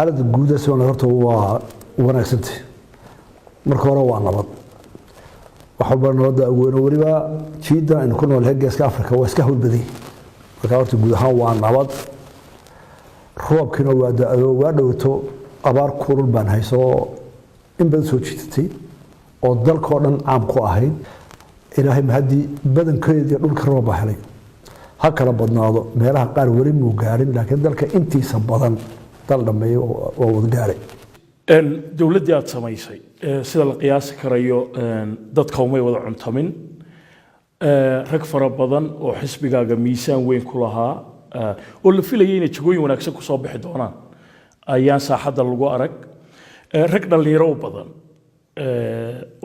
حالة الجودة سواء نهرته هو وانا سنتي مركورة ونبض وحبنا نرد أقول وربا جيدا إن كنا الهجة إسكا أفريقيا وإسكاه البدي فكرت الجودة هو ونبض روب كنا وادوتو أبار كورل بان هيسو إن بدسو جيتتي ودل كورن عام كواهين إلهي مهدي بدن كيد يقول كروب حلي هكذا بدناضو ميلها قال وريم وقارن لكن ذلك انتي سبضان طلبي وودقاري ان دولتي aad samaysay sida la qiyaasi karayo dadka umay wada cuntamin rag fara badan oo xisbigaaga miisaan weyn ku lahaa oo la filayay inay jagooyin wanaagsan ku soo bixi doonaan ayaan saaxada lagu arag rag dhalinyaro badan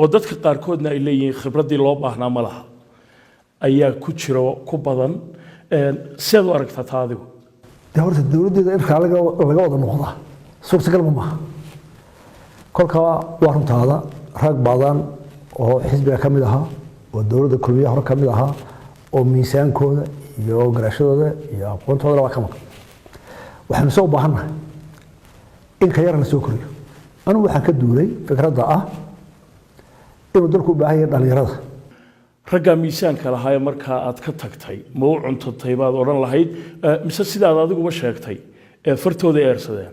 oo dadka qaarkoodna ay leeyihiin khibradii loo baahnaa ma laha ayaa ku jiro ku badan سيد وارك تتعاذب. دورت الدولة دي إركع لقوا النقطة. سوق سكر مما. كل كوا وارم هذا رك بعضان وحزب كاملها والدولة الكلية هرك كاملها وميسان كود يو قرشة يا قنت هذا وكمان. وحنسوق بحنا. إن خيارنا سوكري. أنا وحكي الدولة فكرة ضاء. إنه دركوا بعير على يرضى. رجع ميسان كلاهاي مركها أتكتكتي مو عن تطيبات ورن لهيد مثل سيدا هذا جو مشاكتي فرتو ذي أرسله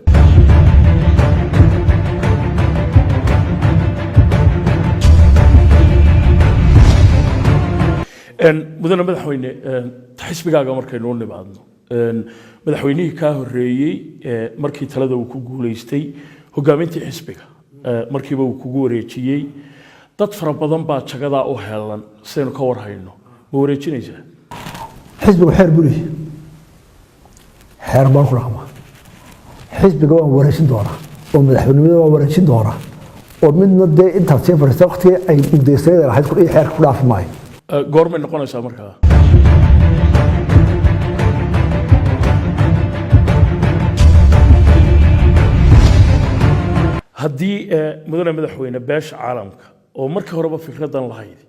إن بدنا مدحويني تحس بقى مركي نون بعضنا إن مدحويني كهريي مركي ثلاثة وكوجوليستي هو قامتي حسبك مركي وكوجوريتشي dad fara badan baa jagada u heelan sidoo ka war hayno ma wareejinaysaa xisbiga xeer buri xeer baan ku raxma xisbiga waa wareejin doona oo madaxweynimada waa wareejin doona oo midna de inta sii fariistay waqti ay udeysay lahayd ku xeer ku dhaaf maay goorma noqonaysaa markaa haddii madaxweyne beesha caalamka oo markii horeba fikradan lahayd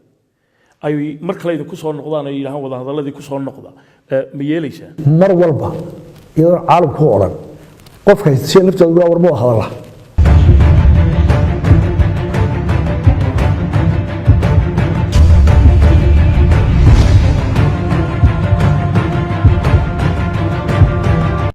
ay mar kale idinku soo noqdaan ay yiraahdaan wada hadaladii ku soo noqda ma yeelaysaa mar walba iyadoo caalamku oran qofka si naftiisa uga warmo hadala